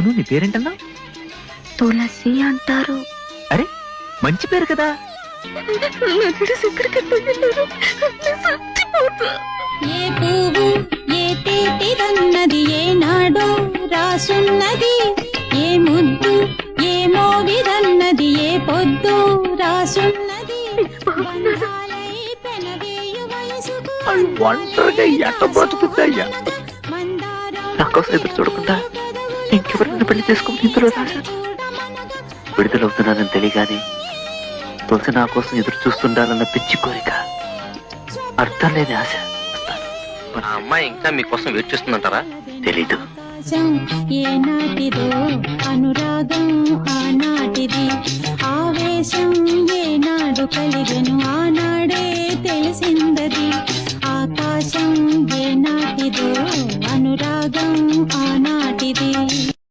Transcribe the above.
అవును, నీ పేరేంటన్నా? తులసి అంటారు. అరే, మంచి పేరు కదా. ఏ పువ్వు ఏ తేటిదన్నది ఏనాడో రాసున్నది, ఏ ముద్దు ఏ మోవిదన్నది ఏ పొద్దు రాసున్నది. బంధాలై పెనవేయు వయసుకు ఒంటరిగా ఎట్ట బ్రతుకుతాయ్యా? నా కోసం ఎదురు చూడకుండా ఇంకెవరిని పెళ్లి చేసుకుని ఇందులో రాశాను. విడుదలవుతున్నానని తెలియగానే తులసి నా కోసం ఎదురు చూస్తుండాలన్న పిచ్చి కోరిక, అర్థం లేని ఆశ. మన అమ్మాయి ఇంకా మీకోసం వెయిట్ చేస్తుందంటారా? తెలీదు. ఏనాటిదో అనురాగం ఆనాటిది, ఆవేశం ఏనాడు కలిగెను ఆనాడే తెలిసిందది.